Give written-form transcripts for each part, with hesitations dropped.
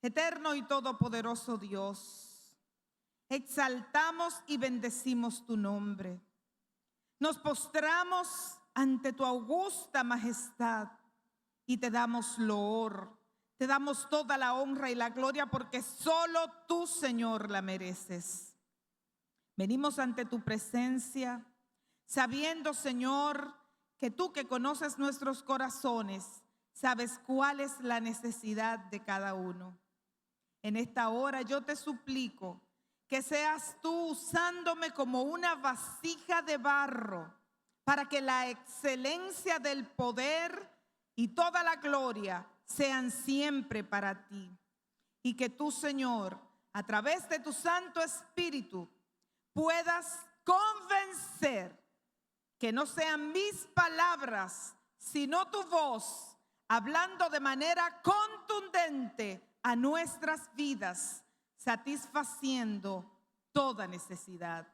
Eterno y todopoderoso Dios, exaltamos y bendecimos tu nombre. Nos postramos ante tu augusta majestad y te damos loor, te damos toda la honra y la gloria porque solo tú, Señor, la mereces. Venimos ante tu presencia sabiendo, Señor, que tú que conoces nuestros corazones, sabes cuál es la necesidad de cada uno. En esta hora yo te suplico que seas tú usándome como una vasija de barro para que la excelencia del poder y toda la gloria sean siempre para ti. Y que tú, Señor, a través de tu Santo Espíritu, puedas convencer que no sean mis palabras, sino tu voz, hablando de manera contundente a nuestras vidas, satisfaciendo toda necesidad.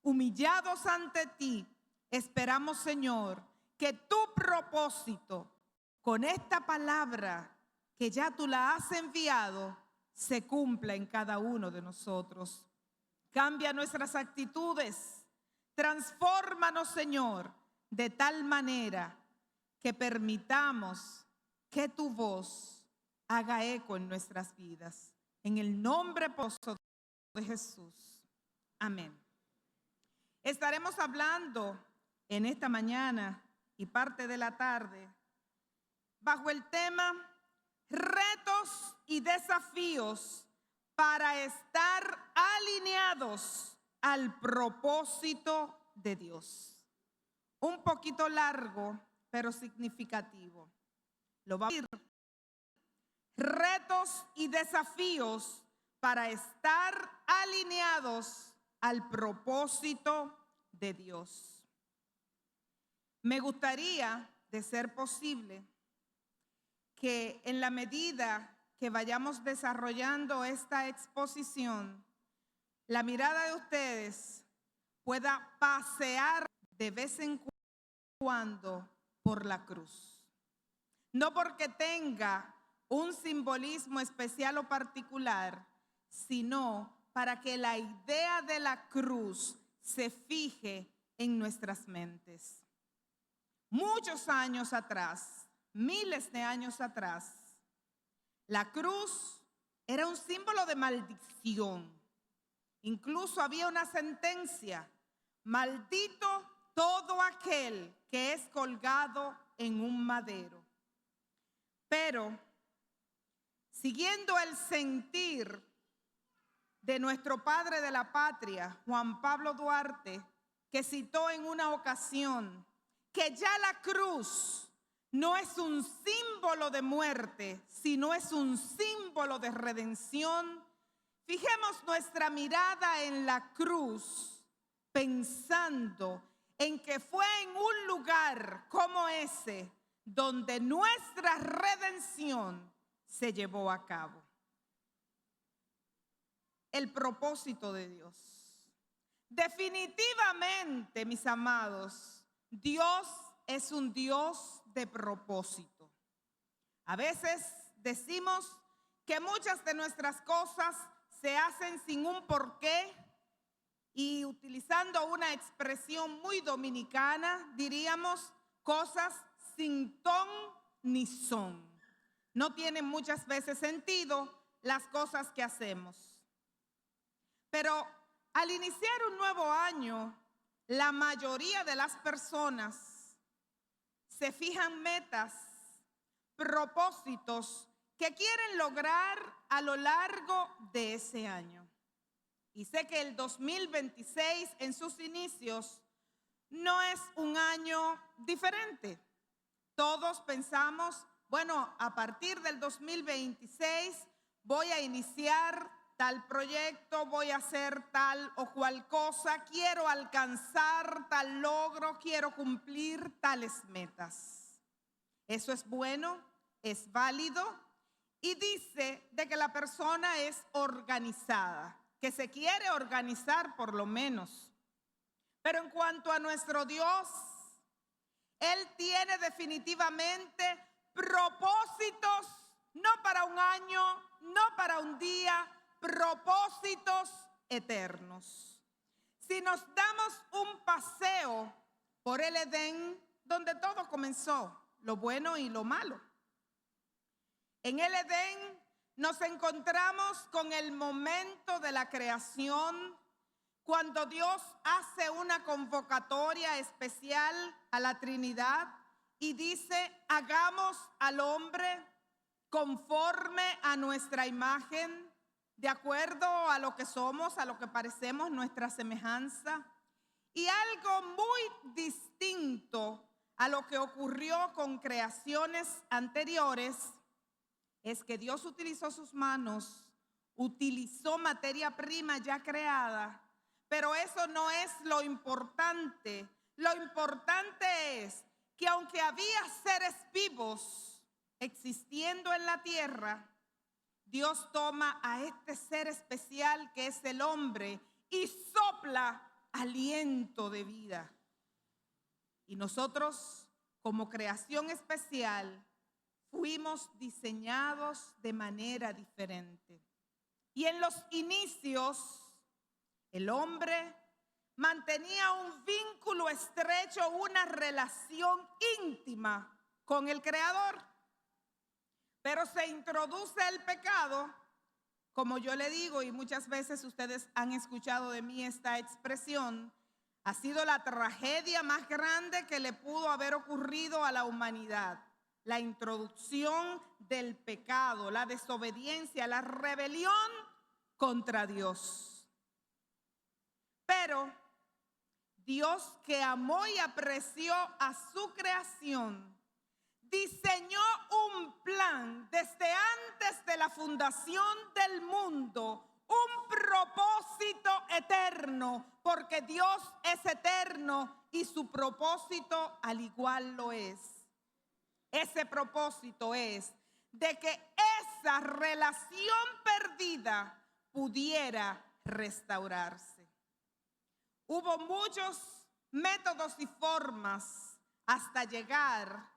Humillados ante ti, esperamos, Señor, que tu propósito con esta palabra que ya tú la has enviado se cumpla en cada uno de nosotros. Cambia nuestras actitudes, transfórmanos, Señor, de tal manera que permitamos que tu voz haga eco en nuestras vidas. En el nombre poderoso de Jesús. Amén. Estaremos hablando en esta mañana y parte de la tarde bajo el tema retos y desafíos para estar alineados al propósito de Dios. Un poquito largo, pero significativo. Lo vamos a decir. Retos y desafíos para estar alineados al propósito de Dios. Me gustaría, de ser posible, que en la medida que vayamos desarrollando esta exposición, la mirada de ustedes pueda pasear de vez en cuando por la cruz. No porque tenga un simbolismo especial o particular, sino para que la idea de la cruz se fije en nuestras mentes. Muchos años atrás, miles de años atrás, la cruz era un símbolo de maldición. Incluso había una sentencia: maldito todo aquel que es colgado en un madero. Pero siguiendo el sentir de nuestro padre de la patria, Juan Pablo Duarte, que citó en una ocasión que ya la cruz no es un símbolo de muerte, sino es un símbolo de redención, fijemos nuestra mirada en la cruz, pensando en que fue en un lugar como ese donde nuestra redención se llevó a cabo. El propósito de Dios. Definitivamente, mis amados, Dios es un Dios de propósito. A veces decimos que muchas de nuestras cosas se hacen sin un porqué y, utilizando una expresión muy dominicana, diríamos cosas sin ton ni son. No tienen muchas veces sentido las cosas que hacemos. Pero al iniciar un nuevo año, la mayoría de las personas se fijan metas, propósitos que quieren lograr a lo largo de ese año. Y sé que el 2026 en sus inicios no es un año diferente. Todos pensamos, bueno, a partir del 2026 voy a iniciar tal proyecto, voy a hacer tal o cual cosa, quiero alcanzar tal logro, quiero cumplir tales metas. Eso es bueno, es válido y dice de que la persona es organizada, que se quiere organizar por lo menos. Pero en cuanto a nuestro Dios, Él tiene definitivamente propósitos, no para un año, no para para un día propósitos eternos. Si nos damos un paseo por el Edén, donde todo comenzó, lo bueno y lo malo. En el Edén nos encontramos con el momento de la creación, cuando Dios hace una convocatoria especial a la Trinidad y dice: hagamos al hombre conforme a nuestra imagen, de acuerdo a lo que somos, a lo que parecemos, nuestra semejanza. Y algo muy distinto a lo que ocurrió con creaciones anteriores es que Dios utilizó sus manos, utilizó materia prima ya creada, pero eso no es lo importante. Lo importante es que aunque había seres vivos existiendo en la tierra, Dios toma a este ser especial que es el hombre y sopla aliento de vida. Y nosotros, como creación especial, fuimos diseñados de manera diferente. Y en los inicios, el hombre mantenía un vínculo estrecho, una relación íntima con el Creador. Pero se introduce el pecado, como yo le digo, y muchas veces ustedes han escuchado de mí esta expresión: ha sido la tragedia más grande que le pudo haber ocurrido a la humanidad. La introducción del pecado, la desobediencia, la rebelión contra Dios. Pero Dios, que amó y apreció a su creación, diseñó un plan desde antes de la fundación del mundo, un propósito eterno, porque Dios es eterno y su propósito al igual lo es. Ese propósito es de que esa relación perdida pudiera restaurarse. Hubo muchos métodos y formas hasta llegar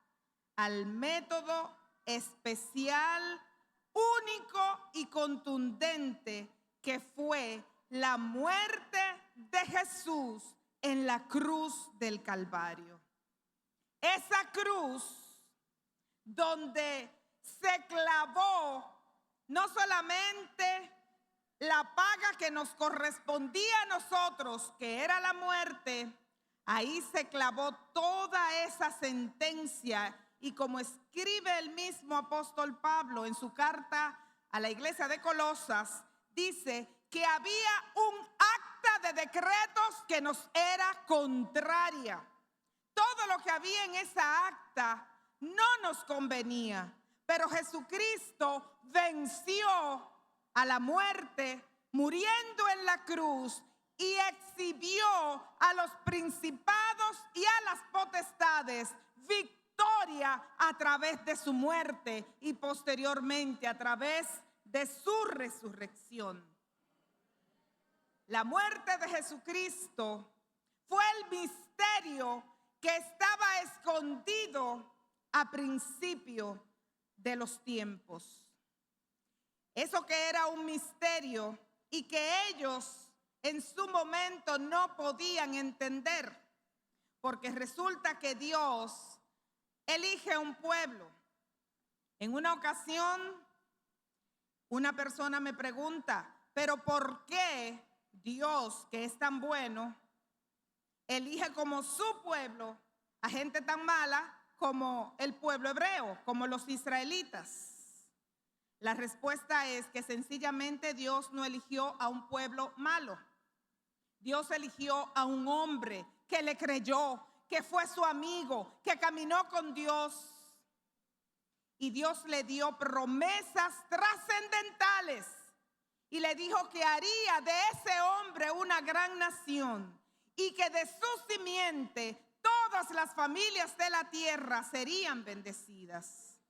al método especial, único y contundente, que fue la muerte de Jesús en la cruz del Calvario. Esa cruz donde se clavó no solamente la paga que nos correspondía a nosotros, que era la muerte, ahí se clavó toda esa sentencia. Y como escribe el mismo apóstol Pablo en su carta a la iglesia de Colosas, dice que había un acta de decretos que nos era contraria. Todo lo que había en esa acta no nos convenía, pero Jesucristo venció a la muerte muriendo en la cruz y exhibió a los principados y a las potestades victoria a través de su muerte y posteriormente a través de su resurrección. La muerte de Jesucristo fue el misterio que estaba escondido a principio de los tiempos. Eso que era un misterio y que ellos en su momento no podían entender, porque resulta que Dios elige un pueblo. En una ocasión, una persona me pregunta: ¿pero por qué Dios, que es tan bueno, elige como su pueblo a gente tan mala como el pueblo hebreo, como los israelitas? La respuesta es que sencillamente Dios no eligió a un pueblo malo. Dios eligió a un hombre que le creyó, que fue su amigo, que caminó con Dios. Y Dios le dio promesas trascendentales y le dijo que haría de ese hombre una gran nación y que de su simiente todas las familias de la tierra serían bendecidas.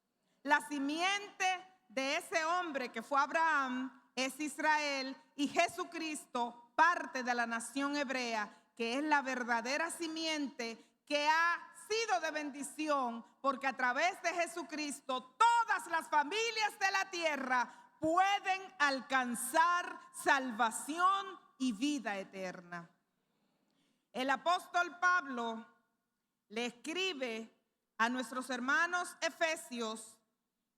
La simiente de ese hombre que fue Abraham es Israel, y Jesucristo, parte de la nación hebrea, que es la verdadera simiente que ha sido de bendición, porque a través de Jesucristo todas las familias de la tierra pueden alcanzar salvación y vida eterna. El apóstol Pablo le escribe a nuestros hermanos efesios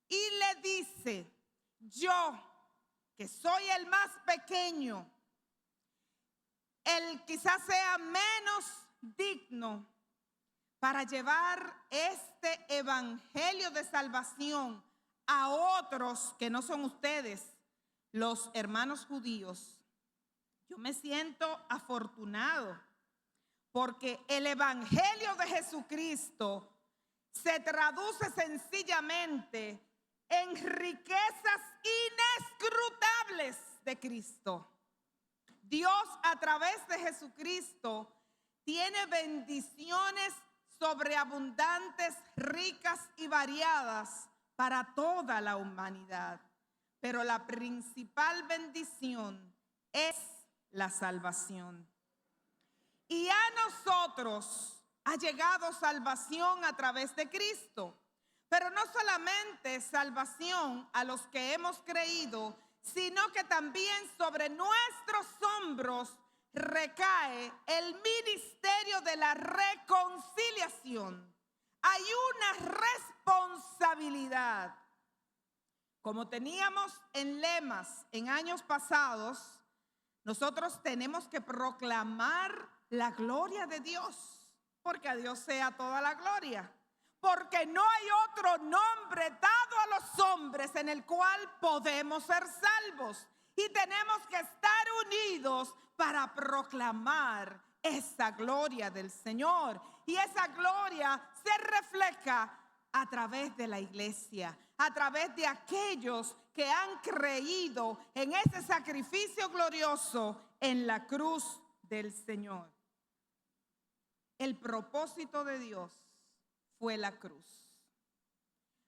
y le dice: yo, que soy el más pequeño, el quizás sea menos digno para llevar este evangelio de salvación a otros que no son ustedes, los hermanos judíos. Yo me siento afortunado porque el evangelio de Jesucristo se traduce sencillamente en riquezas inescrutables de Cristo. Dios, a través de Jesucristo, tiene bendiciones sobreabundantes, ricas y variadas para toda la humanidad. Pero la principal bendición es la salvación. Y a nosotros ha llegado salvación a través de Cristo. Pero no solamente salvación a los que hemos creído, sino que también sobre nuestros hombros recae el ministerio de la reconciliación. Hay una responsabilidad. Como teníamos en lemas en años pasados, nosotros tenemos que proclamar la gloria de Dios, porque a Dios sea toda la gloria. Porque no hay otro nombre dado a los hombres en el cual podemos ser salvos. Y tenemos que estar unidos para proclamar esa gloria del Señor. Y esa gloria se refleja a través de la iglesia, a través de aquellos que han creído en ese sacrificio glorioso en la cruz del Señor. El propósito de Dios fue la cruz.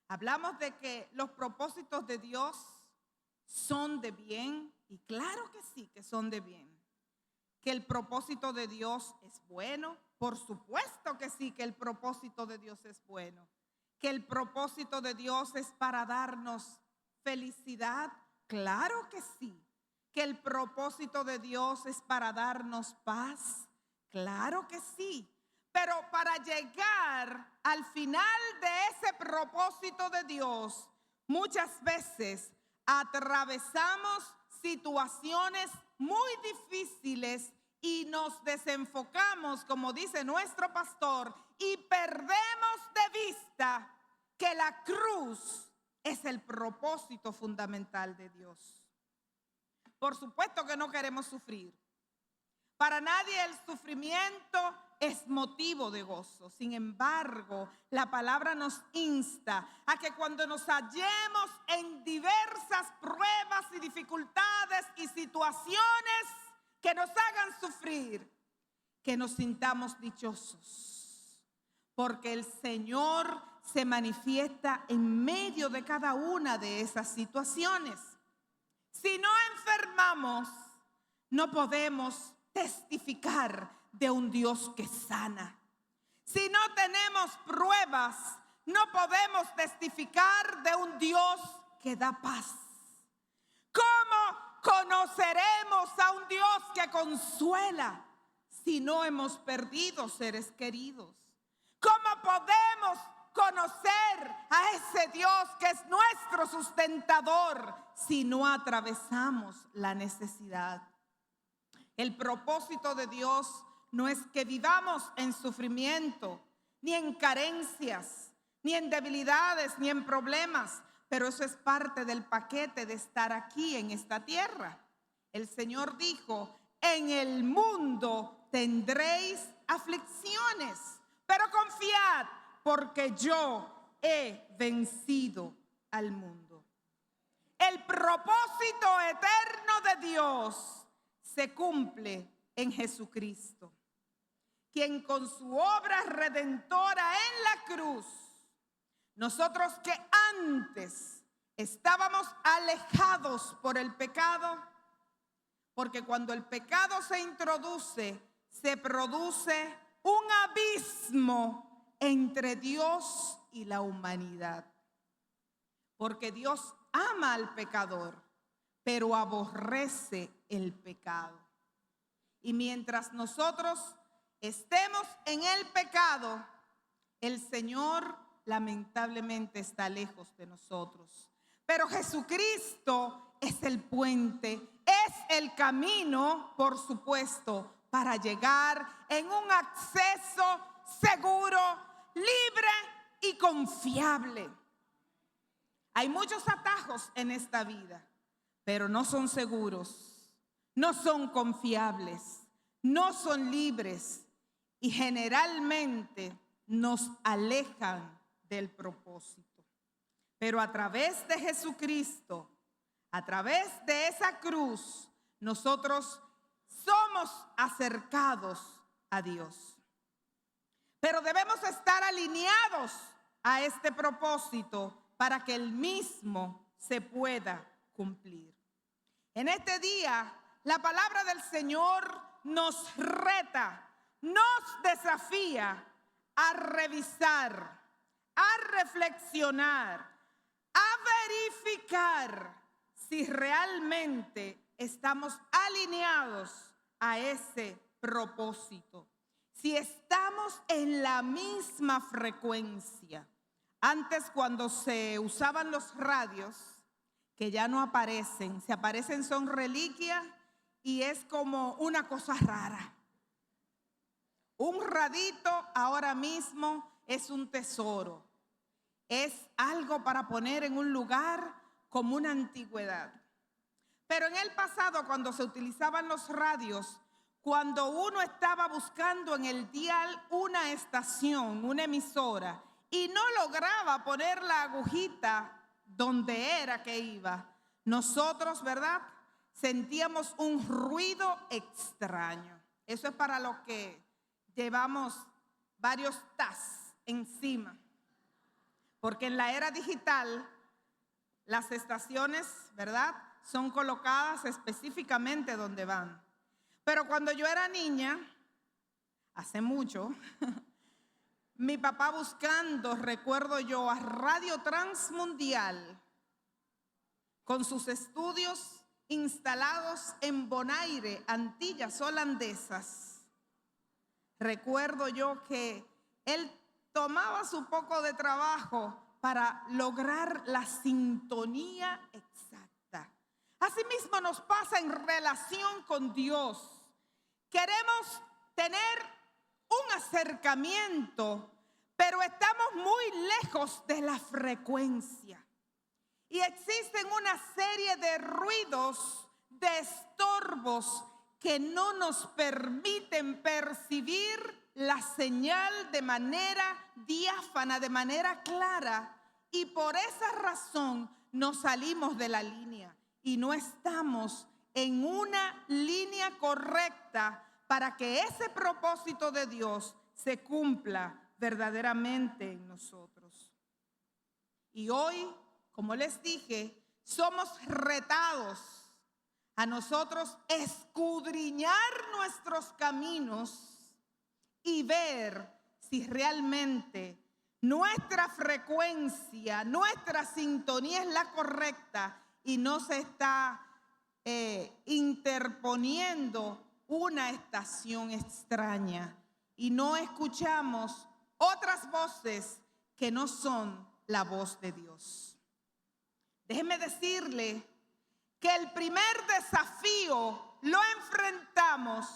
Hablamos de que los propósitos de Dios son de bien, y claro que sí que son de bien. Que el propósito de Dios es bueno, por supuesto que sí que el propósito de Dios es bueno. Que el propósito de Dios es para darnos felicidad, claro que sí. Que el propósito de Dios es para darnos paz, claro que sí. Pero para llegar al final de ese propósito de Dios, muchas veces atravesamos situaciones muy difíciles y nos desenfocamos, como dice nuestro pastor, y perdemos de vista que la cruz es el propósito fundamental de Dios. Por supuesto que no queremos sufrir. Para nadie el sufrimiento es motivo de gozo. Sin embargo, la palabra nos insta a que cuando nos hallemos en diversas pruebas y dificultades y situaciones que nos hagan sufrir, que nos sintamos dichosos, porque el Señor se manifiesta en medio de cada una de esas situaciones. Si no enfermamos, no podemos testificar de un Dios que sana. Si no tenemos pruebas, no podemos testificar de un Dios que da paz. ¿Cómo conoceremos a un Dios que consuela si no hemos perdido seres queridos? ¿Cómo podemos conocer a ese Dios que es nuestro sustentador si no atravesamos la necesidad? El propósito de Dios no es que vivamos en sufrimiento, ni en carencias, ni en debilidades, ni en problemas, pero eso es parte del paquete de estar aquí en esta tierra. El Señor dijo: en el mundo tendréis aflicciones, pero confiad, porque yo he vencido al mundo. El propósito eterno de Dios se cumple en Jesucristo, quien con su obra redentora en la cruz, nosotros que antes estábamos alejados por el pecado, porque cuando el pecado se introduce, se produce un abismo entre Dios y la humanidad, porque Dios ama al pecador, pero aborrece el pecado. Y mientras nosotros estemos en el pecado, el Señor lamentablemente está lejos de nosotros. Pero Jesucristo es el puente, es el camino, por supuesto, para llegar en un acceso seguro, libre y confiable. Hay muchos atajos en esta vida, pero no son seguros, no son confiables, no son libres y generalmente nos alejan del propósito. Pero a través de Jesucristo, a través de esa cruz, nosotros somos acercados a Dios. Pero debemos estar alineados a este propósito para que el mismo se pueda cumplir. En este día, la palabra del Señor nos reta, nos desafía a revisar, a reflexionar, a verificar si realmente estamos alineados a ese propósito, si estamos en la misma frecuencia. Antes, cuando se usaban los radios, que ya no aparecen, si aparecen son reliquias y es como una cosa rara. Un radito ahora mismo es un tesoro, es algo para poner en un lugar como una antigüedad. Pero en el pasado, cuando se utilizaban los radios, cuando uno estaba buscando en el dial una estación, una emisora, y no lograba poner la agujita donde era que iba, nosotros, ¿verdad?, sentíamos un ruido extraño. Eso es para los que llevamos varios TAS encima. Porque en la era digital, las estaciones, ¿verdad?, son colocadas específicamente donde van. Pero cuando yo era niña, hace mucho, mi papá buscando, recuerdo yo, a Radio Transmundial, con sus estudios instalados en Bonaire, Antillas Holandesas. Recuerdo yo que él tomaba su poco de trabajo para lograr la sintonía exacta. Asimismo nos pasa en relación con Dios. Queremos tener un acercamiento, pero estamos muy lejos de la frecuencia. Y existen una serie de ruidos, de estorbos que no nos permiten percibir la señal de manera diáfana, de manera clara. Y por esa razón nos salimos de la línea y no estamos en una línea correcta para que ese propósito de Dios se cumpla verdaderamente en nosotros. Y hoy, como les dije, somos retados a nosotros escudriñar nuestros caminos y ver si realmente nuestra frecuencia, nuestra sintonía es la correcta y no se está interponiendo una estación extraña y no escuchamos otras voces que no son la voz de Dios. Déjeme decirle que el primer desafío lo enfrentamos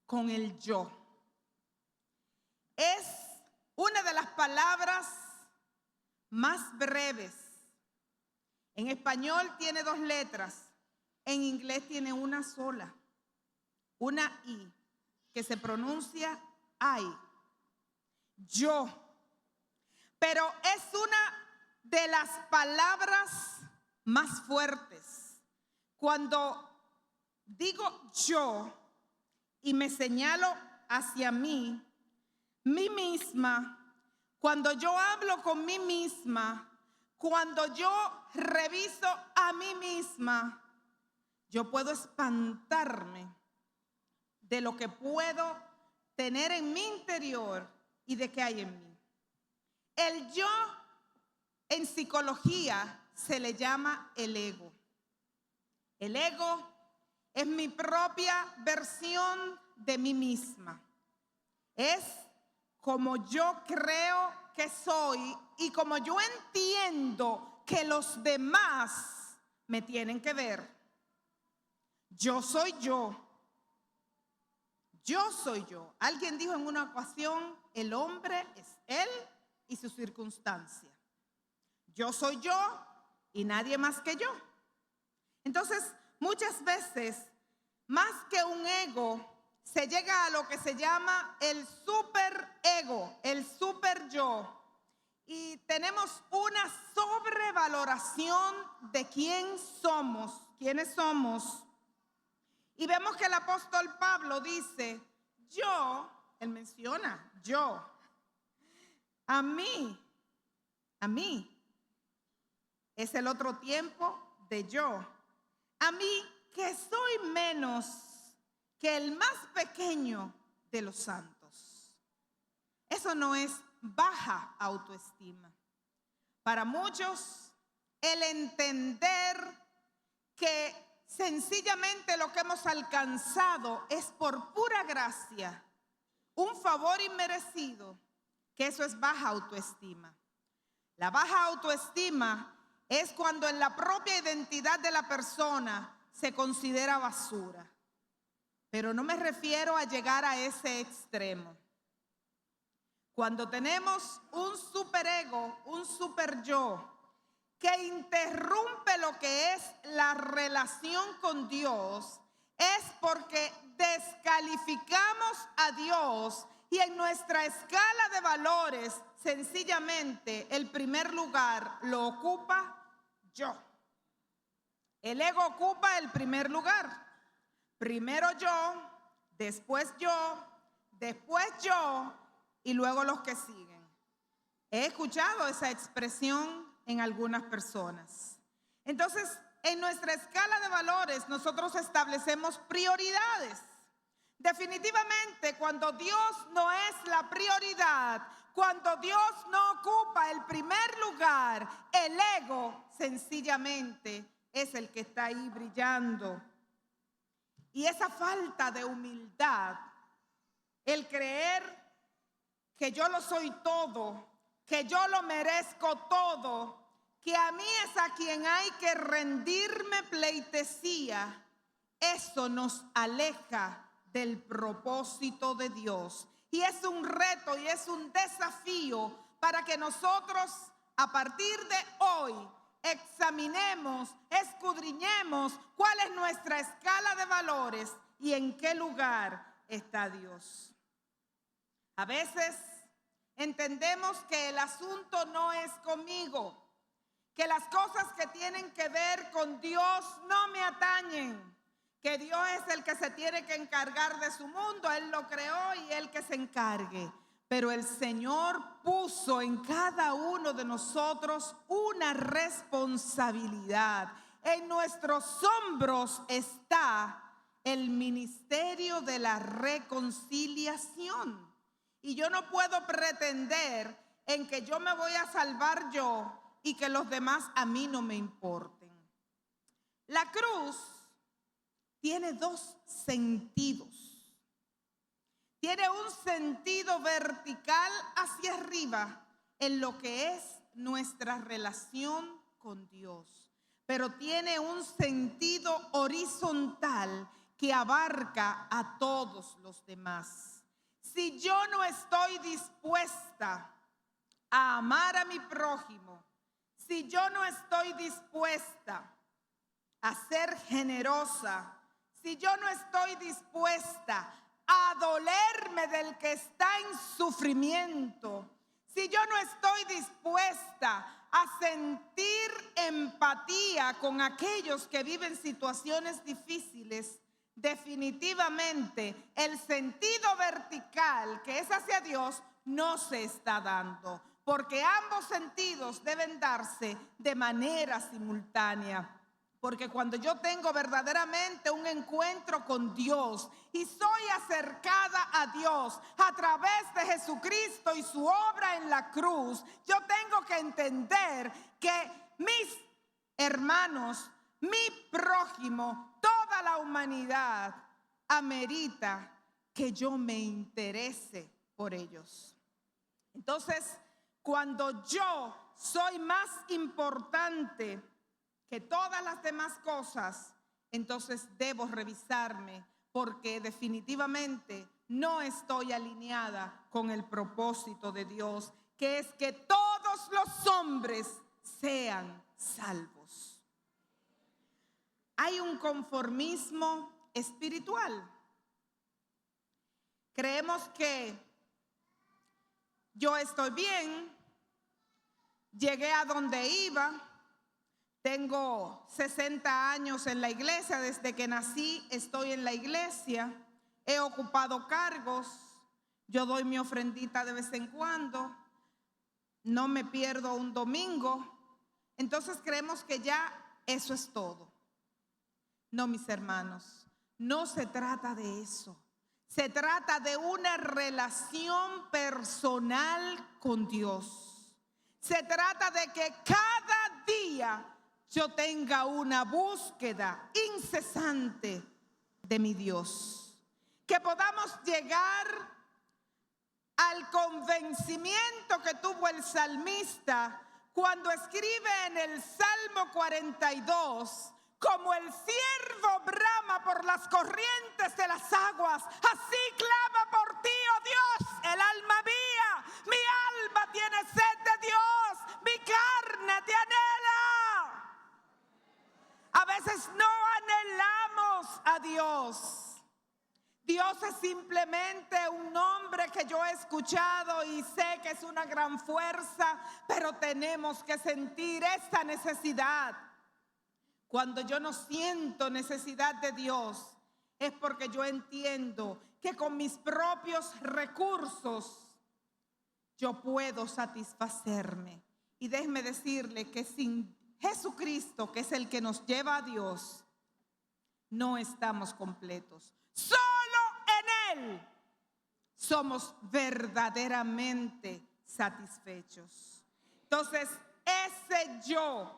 con el yo. Es una de las palabras más breves. En español tiene 2 letras, en inglés tiene una sola, una I, que se pronuncia I, yo. Pero es una de las palabras más fuertes. Cuando digo yo y me señalo hacia mí misma, cuando yo hablo con mí misma, cuando yo reviso a mí misma, yo puedo espantarme de lo que puedo tener en mi interior y de qué hay en mí. El yo en psicología se le llama el ego. El ego es mi propia versión de mí misma. Es como yo creo que soy y como yo entiendo que los demás me tienen que ver. Yo soy yo. Yo soy yo. Alguien dijo en una ocasión, el hombre es él y su circunstancia. Yo soy yo y nadie más que yo. Entonces, muchas veces, más que un ego, se llega a lo que se llama el superego, el super yo. Y tenemos una sobrevaloración de quiénes somos. Y vemos que el apóstol Pablo dice, yo, él menciona, yo, a mí, es el otro tiempo de yo. A mí que soy menos que el más pequeño de los santos. Eso no es baja autoestima. Para muchos, el entender que sencillamente lo que hemos alcanzado es por pura gracia, un favor inmerecido, que eso es baja autoestima. La baja autoestima es cuando en la propia identidad de la persona se considera basura. Pero no me refiero a llegar a ese extremo. Cuando tenemos un superego, un super yo, que interrumpe lo que es la relación con Dios, es porque descalificamos a Dios y en nuestra escala de valores, sencillamente, el primer lugar lo ocupa yo. El ego ocupa el primer lugar. Primero yo, después yo y luego los que siguen. He escuchado esa expresión en algunas personas. Entonces, en nuestra escala de valores, nosotros establecemos prioridades. Definitivamente, cuando Dios no es la prioridad, cuando Dios no ocupa el primer lugar, el ego sencillamente es el que está ahí brillando. Y esa falta de humildad, el creer que yo lo soy todo, que yo lo merezco todo, que a mí es a quien hay que rendirme pleitesía, eso nos aleja del propósito de Dios. Y es un reto y es un desafío para que nosotros a partir de hoy examinemos, escudriñemos cuál es nuestra escala de valores y en qué lugar está Dios. A veces entendemos que el asunto no es conmigo, que las cosas que tienen que ver con Dios no me atañen, que Dios es el que se tiene que encargar de su mundo, Él lo creó y Él que se encargue. Pero el Señor puso en cada uno de nosotros una responsabilidad. En nuestros hombros está el ministerio de la reconciliación. Y yo no puedo pretender en que yo me voy a salvar yo y que los demás a mí no me importen. La cruz tiene dos sentidos. Tiene un sentido vertical hacia arriba en lo que es nuestra relación con Dios, pero tiene un sentido horizontal que abarca a todos los demás. Si yo no estoy dispuesta a amar a mi prójimo, si yo no estoy dispuesta a ser generosa, si yo no estoy dispuesta a dolerme del que está en sufrimiento, si yo no estoy dispuesta a sentir empatía con aquellos que viven situaciones difíciles, definitivamente el sentido vertical que es hacia Dios no se está dando, porque ambos sentidos deben darse de manera simultánea. Porque cuando yo tengo verdaderamente un encuentro con Dios y soy acercada a Dios a través de Jesucristo y su obra en la cruz, yo tengo que entender que mis hermanos, mi prójimo, toda la humanidad, amerita que yo me interese por ellos. Entonces, cuando yo soy más importante que todas las demás cosas, entonces debo revisarme, porque definitivamente no estoy alineada con el propósito de Dios, que es que todos los hombres sean salvos. Hay un conformismo espiritual. Creemos que yo estoy bien, llegué a donde iba, tengo 60 años en la iglesia, desde que nací estoy en la iglesia, he ocupado cargos, yo doy mi ofrendita de vez en cuando, no me pierdo un domingo, entonces creemos que ya eso es todo. No, mis hermanos, no se trata de eso. Se trata de una relación personal con Dios. Se trata de que cada día yo tenga una búsqueda incesante de mi Dios. Que podamos llegar al convencimiento que tuvo el salmista cuando escribe en el Salmo 42: como el ciervo brama por las corrientes de las aguas, así clama por ti, oh Dios, el alma mía. Mi alma tiene sed de Dios, mi carne te anhela. A veces no anhelamos a Dios. Dios es simplemente un nombre que yo he escuchado y sé que es una gran fuerza, pero tenemos que sentir esta necesidad. Cuando yo no siento necesidad de Dios, es porque yo entiendo que con mis propios recursos yo puedo satisfacerme. Y déjeme decirle que sin Jesucristo, que es el que nos lleva a Dios, no estamos completos. Solo en Él somos verdaderamente satisfechos. Entonces, ese yo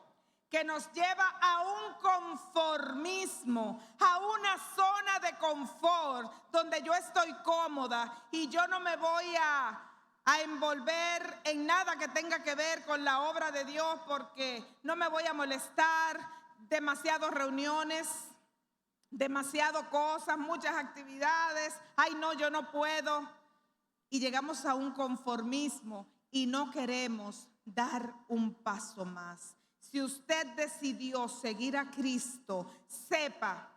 que nos lleva a un conformismo, a una zona de confort donde yo estoy cómoda y yo no me voy a envolver en nada que tenga que ver con la obra de Dios, porque no me voy a molestar, demasiadas reuniones, demasiado cosas, muchas actividades, ay no, yo no puedo, y llegamos a un conformismo y no queremos dar un paso más. Si usted decidió seguir a Cristo, sepa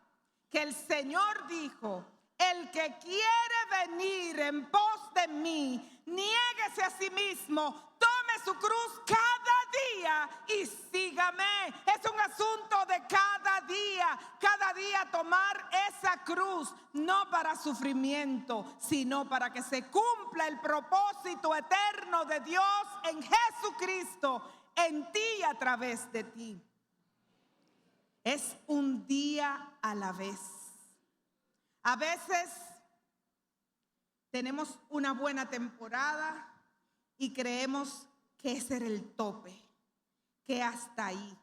que el Señor dijo: el que quiere venir en pos de mí, niéguese a sí mismo, tome su cruz cada día y sígame. Es un asunto de cada día tomar esa cruz, no para sufrimiento, sino para que se cumpla el propósito eterno de Dios en Jesucristo, en ti y a través de ti. Es un día a la vez. A veces tenemos una buena temporada y creemos que ese era el tope, que hasta ahí.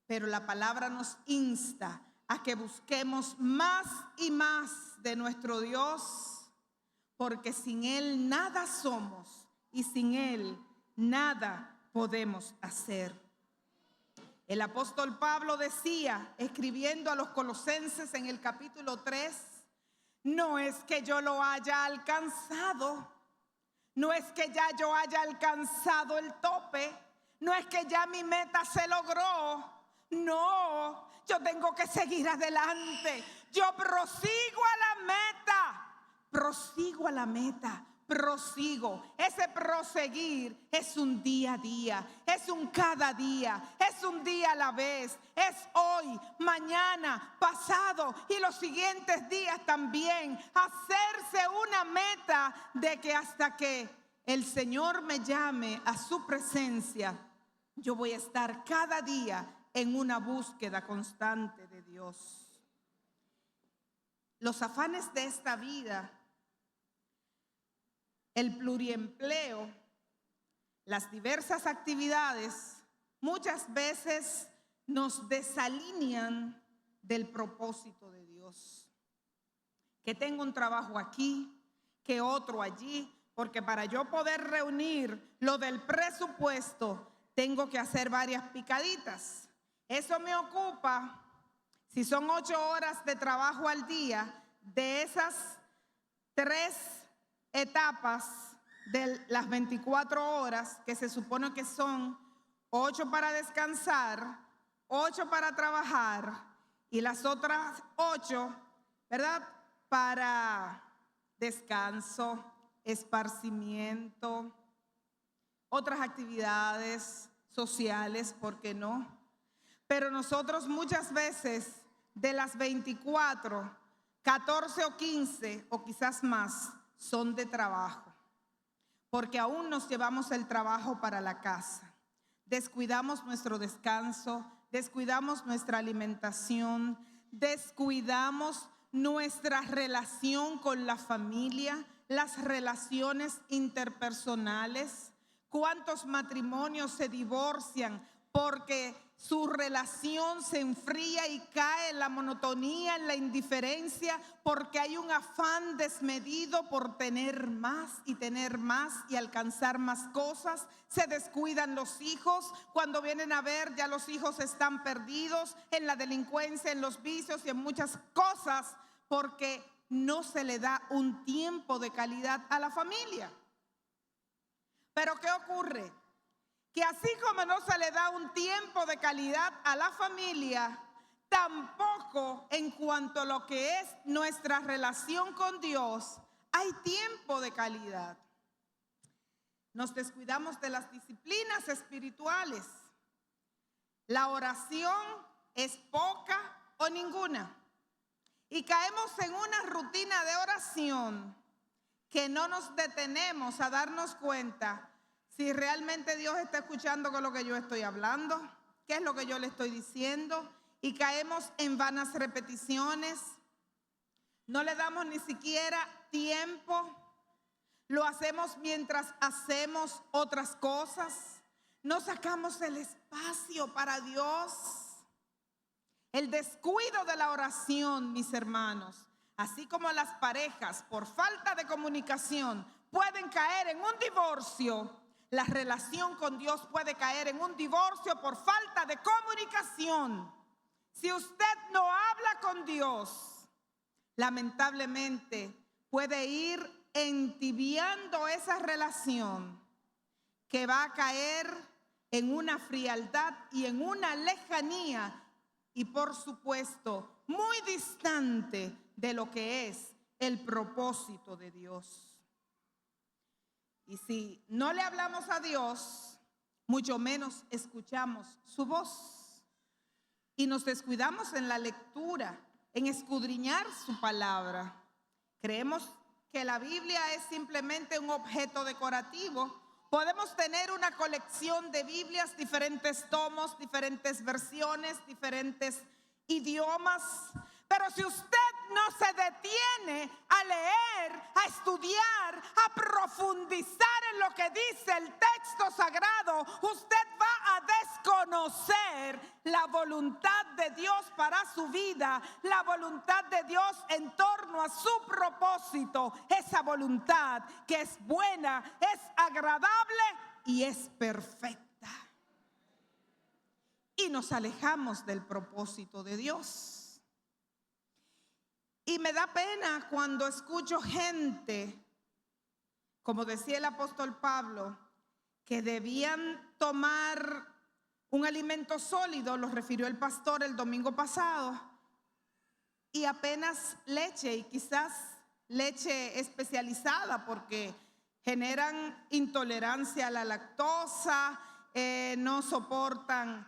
Pero la palabra nos insta a que busquemos más y más de nuestro Dios, porque sin Él nada somos y sin Él nada podemos hacer. El apóstol Pablo decía, escribiendo a los Colosenses en el capítulo 3, no es que yo lo haya alcanzado, no es que ya yo haya alcanzado el tope, no es que ya mi meta se logró, no, yo tengo que seguir adelante, yo prosigo a la meta, prosigo. Ese proseguir es un día a día, es un cada día, es un día a la vez, es hoy, mañana, pasado y los siguientes días también. Hacerse una meta de que hasta que el Señor me llame a su presencia, yo voy a estar cada día en una búsqueda constante de Dios. Los afanes de esta vida, el pluriempleo, las diversas actividades, muchas veces nos desalinean del propósito de Dios. Que tengo un trabajo aquí, que otro allí, porque para yo poder reunir lo del presupuesto, tengo que hacer varias picaditas. Eso me ocupa, si son 8 horas de trabajo al día, de esas 3 etapas de las 24 horas, que se supone que son 8 para descansar, 8 para trabajar y las otras 8, ¿verdad?, para descanso, esparcimiento, otras actividades sociales, ¿por qué no? Pero nosotros muchas veces de las 24, 14 o 15 o quizás más son de trabajo, porque aún nos llevamos el trabajo para la casa. Descuidamos nuestro descanso, descuidamos nuestra alimentación, descuidamos nuestra relación con la familia, las relaciones interpersonales. ¿Cuántos matrimonios se divorcian porque su relación se enfría y cae en la monotonía, en la indiferencia, porque hay un afán desmedido por tener más y alcanzar más cosas? Se descuidan los hijos, cuando vienen a ver ya los hijos están perdidos en la delincuencia, en los vicios y en muchas cosas, porque no se le da un tiempo de calidad a la familia. Pero ¿qué ocurre? Que así como no se le da un tiempo de calidad a la familia, tampoco en cuanto a lo que es nuestra relación con Dios, hay tiempo de calidad. Nos descuidamos de las disciplinas espirituales. La oración es poca o ninguna. Y caemos en una rutina de oración que no nos detenemos a darnos cuenta si realmente Dios está escuchando con lo que yo estoy hablando, qué es lo que yo le estoy diciendo, y caemos en vanas repeticiones. No le damos ni siquiera tiempo. Lo hacemos mientras hacemos otras cosas. No sacamos el espacio para Dios. El descuido de la oración, mis hermanos, así como las parejas por falta de comunicación pueden caer en un divorcio, la relación con Dios puede caer en un divorcio por falta de comunicación. Si usted no habla con Dios, lamentablemente puede ir entibiando esa relación que va a caer en una frialdad y en una lejanía y, por supuesto, muy distante de lo que es el propósito de Dios. Y si no le hablamos a Dios, mucho menos escuchamos su voz. Y nos descuidamos en la lectura, en escudriñar su palabra. Creemos que la Biblia es simplemente un objeto decorativo. Podemos tener una colección de Biblias, diferentes tomos, diferentes versiones, diferentes idiomas. Pero si usted no se detiene a leer, a estudiar, a profundizar en lo que dice el texto sagrado, usted va a desconocer la voluntad de Dios para su vida, la voluntad de Dios en torno a su propósito, esa voluntad que es buena, es agradable y es perfecta. Y nos alejamos del propósito de Dios. Y me da pena cuando escucho gente, como decía el apóstol Pablo, que debían tomar un alimento sólido, lo refirió el pastor el domingo pasado, y apenas leche, y quizás leche especializada, porque generan intolerancia a la lactosa, no soportan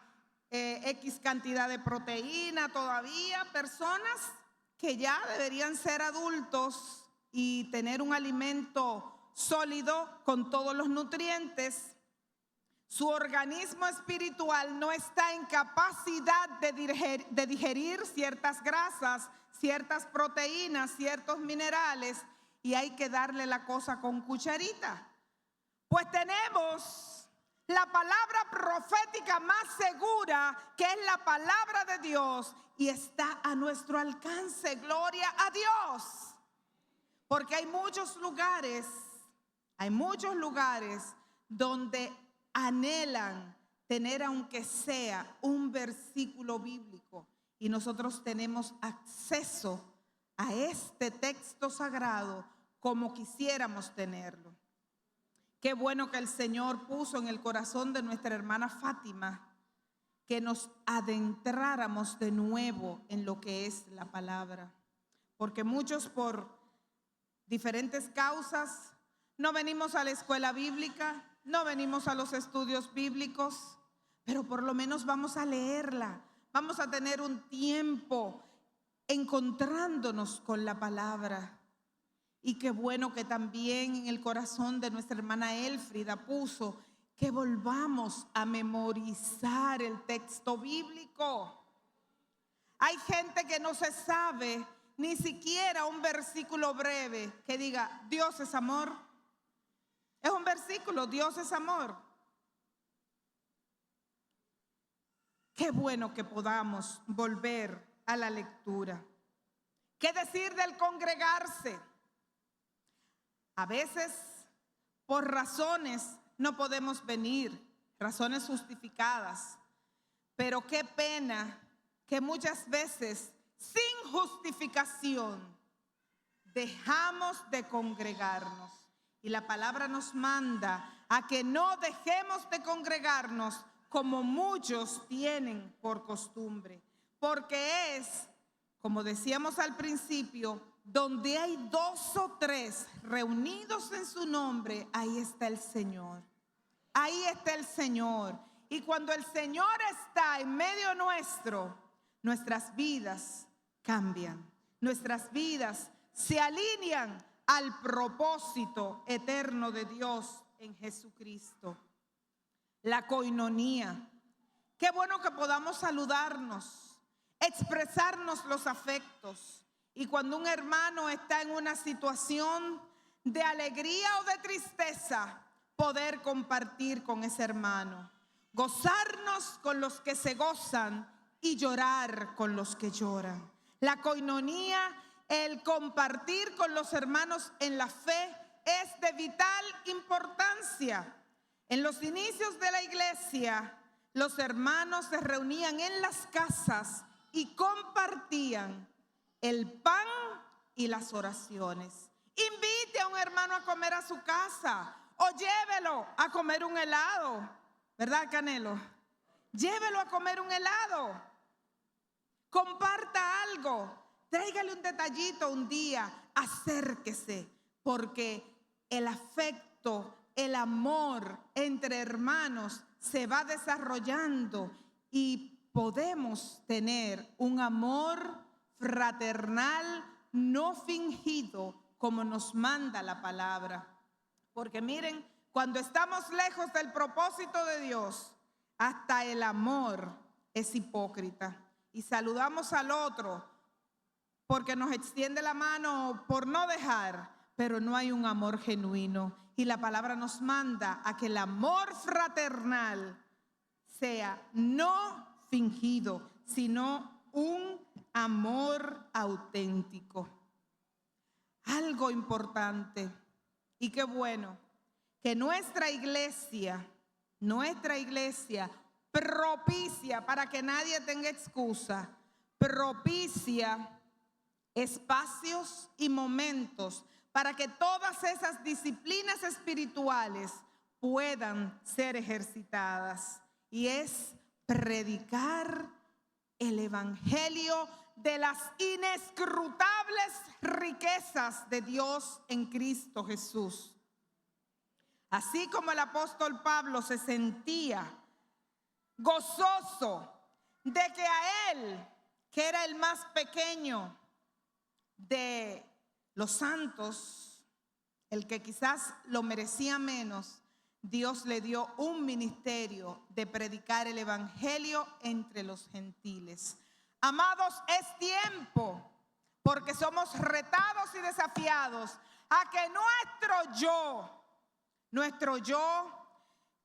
X cantidad de proteína todavía. Personas que ya deberían ser adultos y tener un alimento sólido con todos los nutrientes, su organismo espiritual no está en capacidad de digerir ciertas grasas, ciertas proteínas, ciertos minerales, y hay que darle la cosa con cucharita. Pues tenemos La palabra profética más segura, que es la palabra de Dios, y está a nuestro alcance. Gloria a Dios. Porque hay muchos lugares donde anhelan tener, aunque sea un versículo bíblico, y nosotros tenemos acceso a este texto sagrado como quisiéramos tenerlo. Qué bueno que el Señor puso en el corazón de nuestra hermana Fátima que nos adentráramos de nuevo en lo que es la palabra, porque muchos por diferentes causas no venimos a la escuela bíblica, no venimos a los estudios bíblicos, pero por lo menos vamos a leerla, vamos a tener un tiempo encontrándonos con la palabra. Y qué bueno que también en el corazón de nuestra hermana Elfrida puso que volvamos a memorizar el texto bíblico. Hay gente que no se sabe ni siquiera un versículo breve que diga Dios es amor. Es un versículo, Dios es amor. Qué bueno que podamos volver a la lectura. ¿Qué decir del congregarse? A veces, por razones, no podemos venir, razones justificadas. Pero qué pena que muchas veces, sin justificación, dejamos de congregarnos. Y la palabra nos manda a que no dejemos de congregarnos como muchos tienen por costumbre. Porque es, como decíamos al principio, donde hay 2 o 3 reunidos en su nombre, ahí está el Señor. Ahí está el Señor. Y cuando el Señor está en medio nuestro, nuestras vidas cambian. Nuestras vidas se alinean al propósito eterno de Dios en Jesucristo. La coinonía. Qué bueno que podamos saludarnos, expresarnos los afectos. Y cuando un hermano está en una situación de alegría o de tristeza, poder compartir con ese hermano. Gozarnos con los que se gozan y llorar con los que lloran. La coinonía, el compartir con los hermanos en la fe, es de vital importancia. En los inicios de la iglesia, los hermanos se reunían en las casas y compartían el pan y las oraciones. Invite a un hermano a comer a su casa o llévelo a comer un helado, ¿verdad, Canelo? Llévelo a comer un helado. Comparta algo, tráigale un detallito un día, acérquese, porque el afecto, el amor entre hermanos se va desarrollando y podemos tener un amor fraternal, no fingido, como nos manda la palabra. Porque miren, cuando estamos lejos del propósito de Dios, hasta el amor es hipócrita. Y saludamos al otro porque nos extiende la mano por no dejar, pero no hay un amor genuino. Y la palabra nos manda a que el amor fraternal sea no fingido, sino un amor auténtico. Algo importante, y qué bueno, que nuestra iglesia propicia, para que nadie tenga excusa, propicia espacios y momentos para que todas esas disciplinas espirituales puedan ser ejercitadas. Y es predicar el evangelio de las inescrutables riquezas de Dios en Cristo Jesús. Así como el apóstol Pablo se sentía gozoso de que a él, que era el más pequeño de los santos, el que quizás lo merecía menos, Dios le dio un ministerio de predicar el evangelio entre los gentiles. Amados, es tiempo, porque somos retados y desafiados a que nuestro yo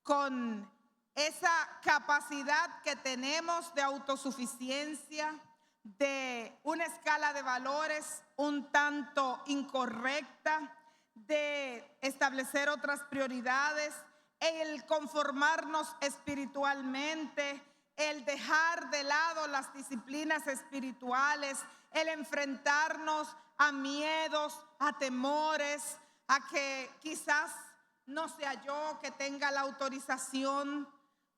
con esa capacidad que tenemos de autosuficiencia, de una escala de valores un tanto incorrecta, de establecer otras prioridades, el conformarnos espiritualmente, el dejar de lado las disciplinas espirituales, el enfrentarnos a miedos, a temores, a que quizás no sea yo que tenga la autorización.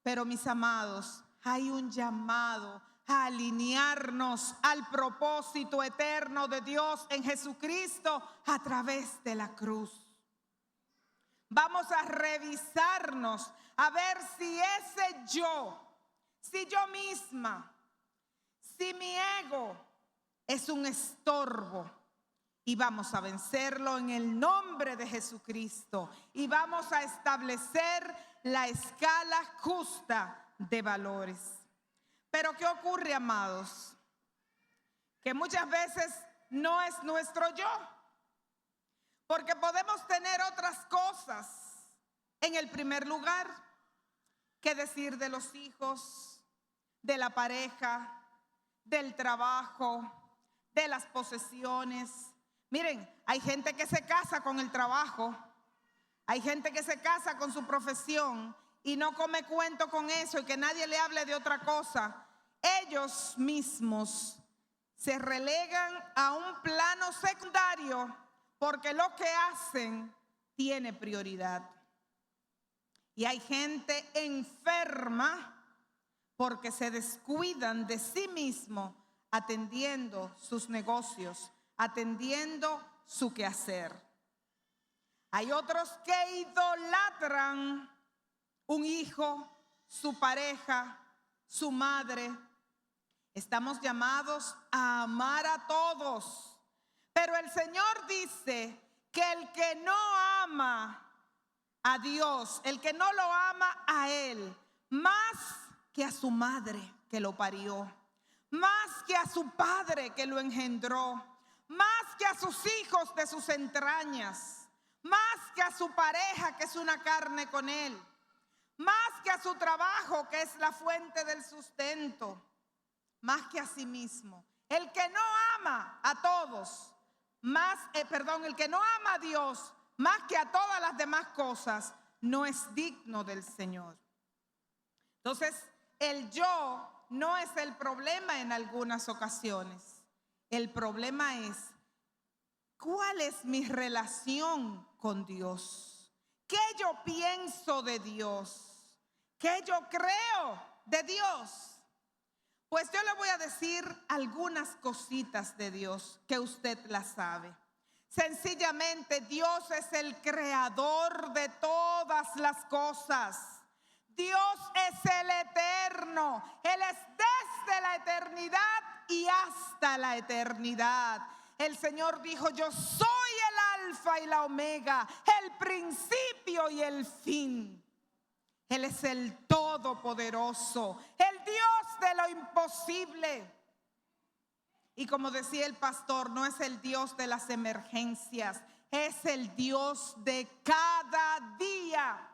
Pero mis amados, hay un llamado a alinearnos al propósito eterno de Dios en Jesucristo a través de la cruz. Vamos a revisarnos a ver si ese yo, si yo misma, si mi ego es un estorbo, y vamos a vencerlo en el nombre de Jesucristo y vamos a establecer la escala justa de valores. Pero ¿qué ocurre, amados? Que muchas veces no es nuestro yo, porque podemos tener otras cosas en el primer lugar. ¿Qué decir de los hijos, de la pareja, del trabajo, de las posesiones? Miren, hay gente que se casa con el trabajo, hay gente que se casa con su profesión y no come cuento con eso y que nadie le hable de otra cosa. Ellos mismos se relegan a un plano secundario porque lo que hacen tiene prioridad. Y hay gente enferma porque se descuidan de sí mismo atendiendo sus negocios, atendiendo su quehacer. Hay otros que idolatran un hijo, su pareja, su madre. Estamos llamados a amar a todos, pero el Señor dice que el que no ama a Dios, el que no lo ama a Él, más que a su madre que lo parió, más que a su padre que lo engendró, más que a sus hijos de sus entrañas, más que a su pareja que es una carne con él, más que a su trabajo que es la fuente del sustento, más que a sí mismo. El que no ama a todos, el que no ama a Dios más que a todas las demás cosas, no es digno del Señor. Entonces, el yo no es el problema en algunas ocasiones. El problema es, ¿cuál es mi relación con Dios? ¿Qué yo pienso de Dios? ¿Qué yo creo de Dios? Pues yo le voy a decir algunas cositas de Dios que usted las sabe. Sencillamente, Dios es el creador de todas las cosas. Dios es el eterno. Él es desde la eternidad y hasta la eternidad. El Señor dijo: yo soy el alfa y la omega, el principio y el fin. Él es el todopoderoso, el Dios de lo imposible. Y como decía el pastor, no es el Dios de las emergencias, es el Dios de cada día.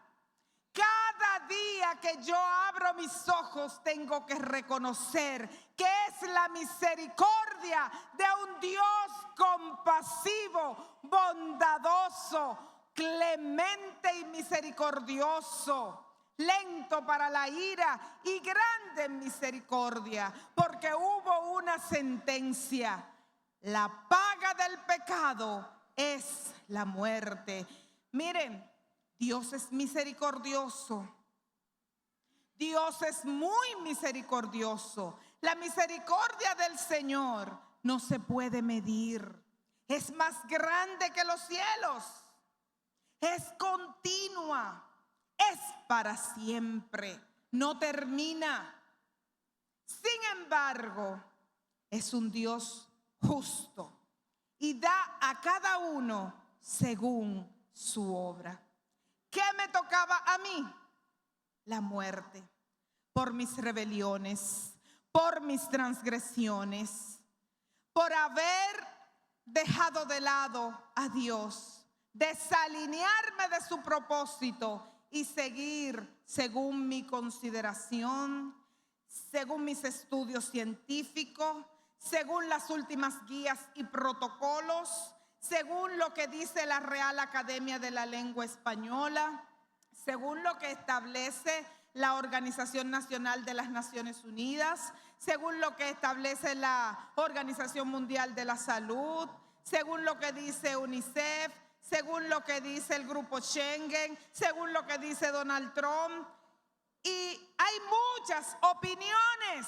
Cada día que yo abro mis ojos tengo que reconocer que es la misericordia de un Dios compasivo, bondadoso, clemente y misericordioso, lento para la ira y grande en misericordia, porque hubo una sentencia: la paga del pecado es la muerte. Miren, Dios es misericordioso. Dios es muy misericordioso. La misericordia del Señor no se puede medir. Es más grande que los cielos. Es continua. Es para siempre. No termina. Sin embargo, es un Dios justo y da a cada uno según su obra. ¿Qué me tocaba a mí? La muerte, por mis rebeliones, por mis transgresiones, por haber dejado de lado a Dios, desalinearme de su propósito y seguir según mi consideración, según mis estudios científicos, según las últimas guías y protocolos, según lo que dice la Real Academia de la Lengua Española, según lo que establece la Organización Nacional de las Naciones Unidas, según lo que establece la Organización Mundial de la Salud, según lo que dice UNICEF, según lo que dice el Grupo Schengen, según lo que dice Donald Trump. Y hay muchas opiniones,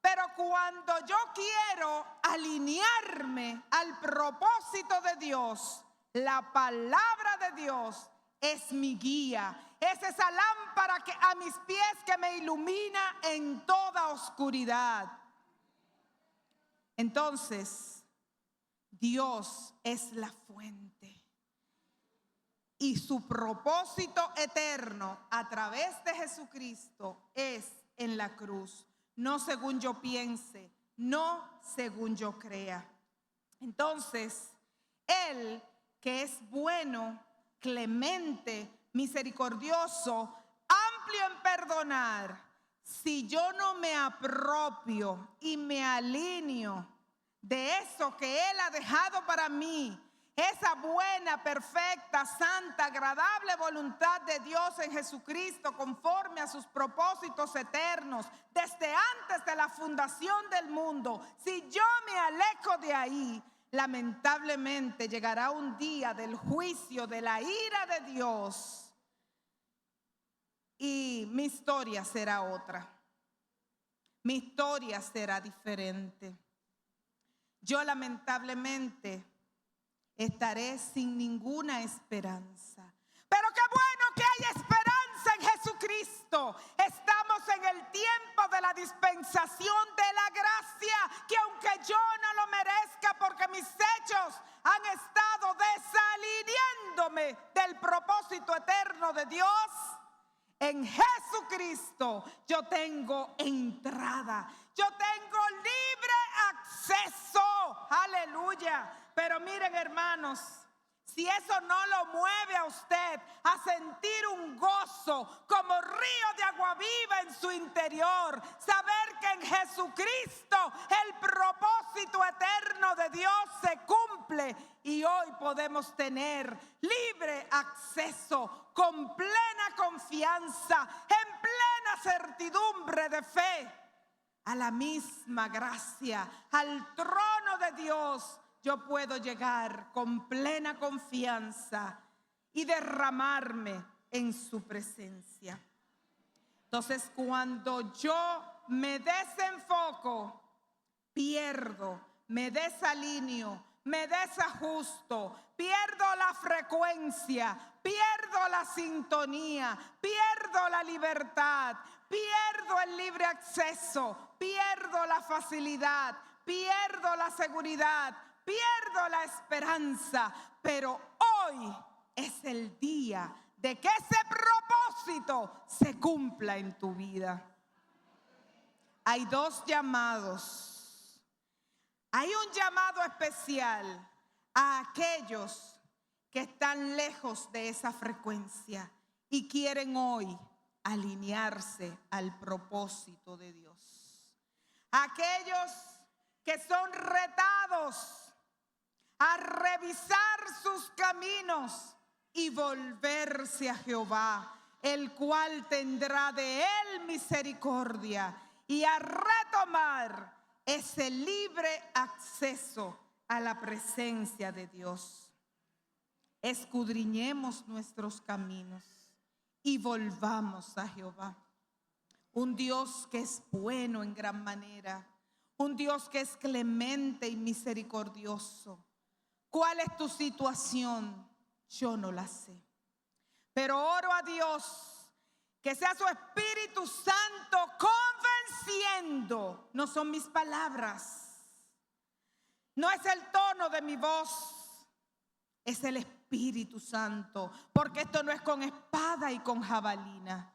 pero cuando yo quiero alinearme al propósito de Dios, la palabra de Dios es mi guía. Es esa lámpara que a mis pies que me ilumina en toda oscuridad. Entonces, Dios es la fuente. Y su propósito eterno a través de Jesucristo es en la cruz. No según yo piense, no según yo crea. Entonces, Él que es bueno, clemente, misericordioso, amplio en perdonar, si yo no me apropio y me alineo de eso que Él ha dejado para mí, esa buena, perfecta, santa, agradable voluntad de Dios en Jesucristo, conforme a sus propósitos eternos, desde antes de la fundación del mundo, si yo me alejo de ahí, lamentablemente llegará un día del juicio, de la ira de Dios, y mi historia será otra. Mi historia será diferente. Yo lamentablemente estaré sin ninguna esperanza. Pero qué bueno que hay esperanza en Jesucristo. Estamos en el tiempo de la dispensación de la gracia, que aunque yo no lo merezca porque mis hechos han estado desalineándome del propósito eterno de Dios, en Jesucristo yo tengo entrada, yo tengo libre acceso, aleluya. Pero miren, hermanos, si eso no lo mueve a usted a sentir un gozo como río de agua viva en su interior, saber que en Jesucristo el propósito eterno de Dios se cumple y hoy podemos tener libre acceso, con plena confianza, en plena certidumbre de fe, a la misma gracia, al trono de Dios. Yo puedo llegar con plena confianza y derramarme en su presencia. Entonces, cuando yo me desenfoco, pierdo, me desalineo, me desajusto, pierdo la frecuencia, pierdo la sintonía, pierdo la libertad, pierdo el libre acceso, pierdo la facilidad, pierdo la seguridad, pierdo la esperanza. Pero hoy es el día de que ese propósito se cumpla en tu vida. Hay dos llamados. Hay un llamado especial a aquellos que están lejos de esa frecuencia y quieren hoy alinearse al propósito de Dios. Aquellos que son retados a revisar sus caminos y volverse a Jehová, el cual tendrá de él misericordia, y a retomar ese libre acceso a la presencia de Dios. Escudriñemos nuestros caminos y volvamos a Jehová. Un Dios que es bueno en gran manera, un Dios que es clemente y misericordioso. ¿Cuál es tu situación? Yo no la sé. Pero oro a Dios que sea su Espíritu Santo convenciendo. No son mis palabras, no es el tono de mi voz, es el Espíritu Santo. Porque esto no es con espada y con jabalina,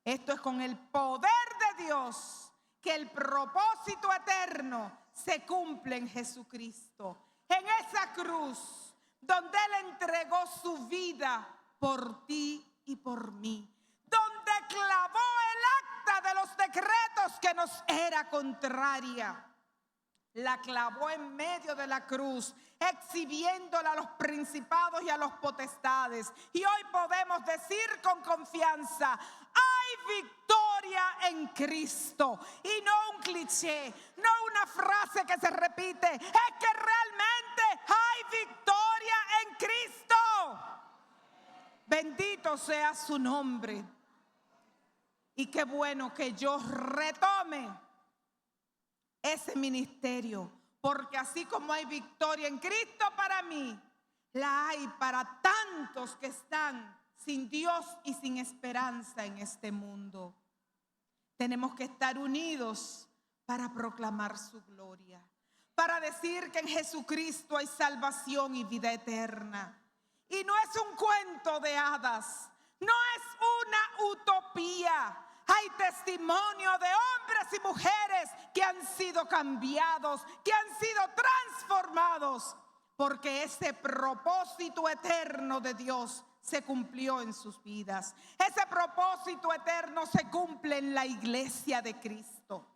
esto es con el poder de Dios, que el propósito eterno se cumple en Jesucristo, en esa cruz donde Él entregó su vida por ti y por mí, donde clavó el acta de los decretos que nos era contraria. La clavó en medio de la cruz, exhibiéndola a los principados y a los potestades. Y hoy podemos decir con confianza: hay victoria en Cristo. Y no un cliché, no una frase que se repite, es que realmente hay victoria en Cristo. Bendito sea su nombre. Y qué bueno que yo retome ese ministerio, porque así como hay victoria en Cristo para mí, la hay para tantos que están sin Dios y sin esperanza en este mundo. Tenemos que estar unidos para proclamar su gloria, para decir que en Jesucristo hay salvación y vida eterna. Y no es un cuento de hadas, no es una utopía. Hay testimonio de hombres y mujeres que han sido cambiados, que han sido transformados, porque ese propósito eterno de Dios se cumplió en sus vidas. Ese propósito eterno se cumple en la iglesia de Cristo.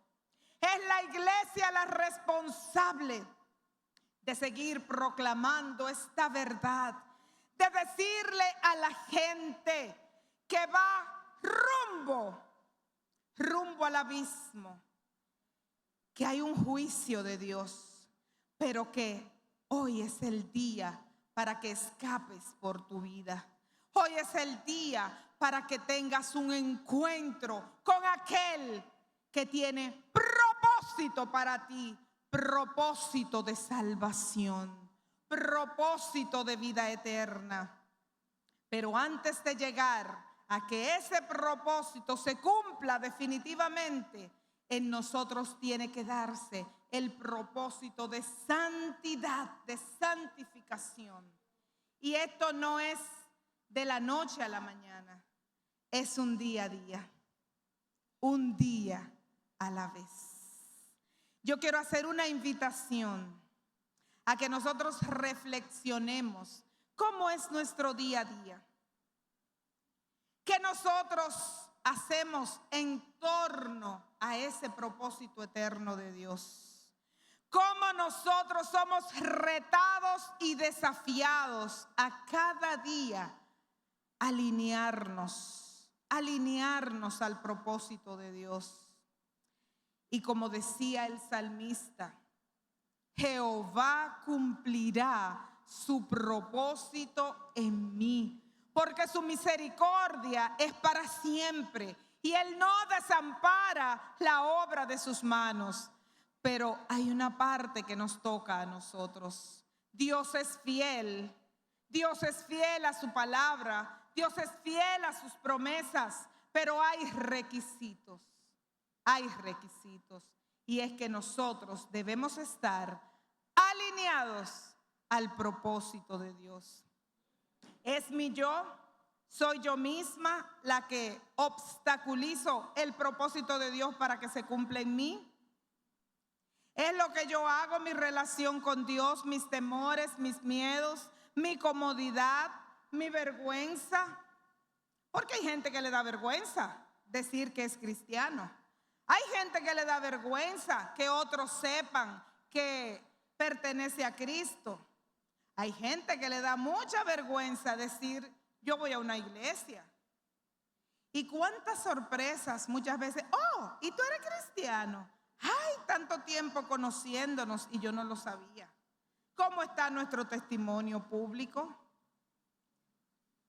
Es la iglesia la responsable de seguir proclamando esta verdad, de decirle a la gente que va rumbo al abismo, que hay un juicio de Dios, pero que hoy es el día para que escapes por tu vida. Hoy es el día para que tengas un encuentro con aquel que tiene propósito para ti, propósito de salvación, propósito de vida eterna. Pero antes de llegar a que ese propósito se cumpla definitivamente, en nosotros tiene que darse el propósito de santidad, de santificación. Y esto no es de la noche a la mañana, es un día a día, un día a la vez. Yo quiero hacer una invitación a que nosotros reflexionemos cómo es nuestro día a día. ¿Qué nosotros hacemos en torno a ese propósito eterno de Dios? ¿Cómo nosotros somos retados y desafiados a cada día alinearnos al propósito de Dios? Y como decía el salmista, Jehová cumplirá su propósito en mí, porque su misericordia es para siempre y Él no desampara la obra de sus manos. Pero hay una parte que nos toca a nosotros. Dios es fiel a su palabra, Dios es fiel a sus promesas, pero hay requisitos. Y es que nosotros debemos estar alineados al propósito de Dios. ¿Es mi yo? ¿Soy yo misma la que obstaculizo el propósito de Dios para que se cumpla en mí? ¿Es lo que yo hago, mi relación con Dios, mis temores, mis miedos, mi comodidad, mi vergüenza? Porque hay gente que le da vergüenza decir que es cristiano. Hay gente que le da vergüenza que otros sepan que pertenece a Cristo. Hay gente que le da mucha vergüenza decir: yo voy a una iglesia. Y cuántas sorpresas muchas veces: oh, ¿y tú eres cristiano? Ay, tanto tiempo conociéndonos y yo no lo sabía. ¿Cómo está nuestro testimonio público?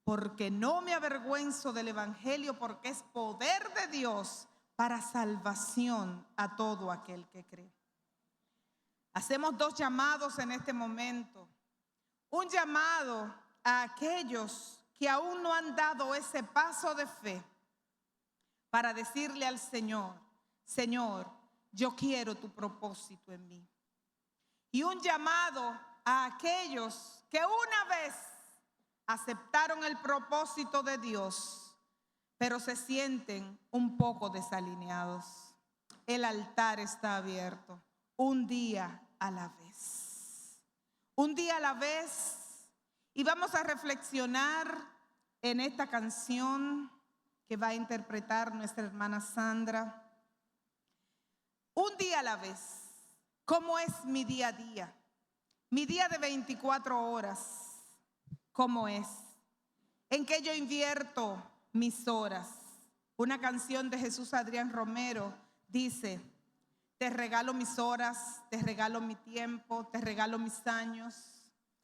Porque no me avergüenzo del evangelio, porque es poder de Dios para salvación a todo aquel que cree. Hacemos dos llamados en este momento. Un llamado a aquellos que aún no han dado ese paso de fe para decirle al Señor: Señor, yo quiero tu propósito en mí. Y un llamado a aquellos que una vez aceptaron el propósito de Dios, pero se sienten un poco desalineados. El altar está abierto, un día a la vez. Un día a la vez. Y vamos a reflexionar en esta canción que va a interpretar nuestra hermana Sandra. Un día a la vez. ¿Cómo es mi día a día? Mi día de 24 horas. ¿Cómo es? ¿En qué yo invierto mis horas? Una canción de Jesús Adrián Romero dice: te regalo mis horas, te regalo mi tiempo, te regalo mis años,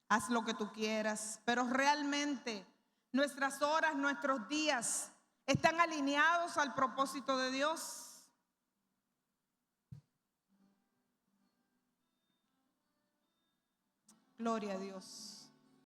haz lo que tú quieras. Pero realmente nuestras horas, nuestros días están alineados al propósito de Dios. Gloria a Dios.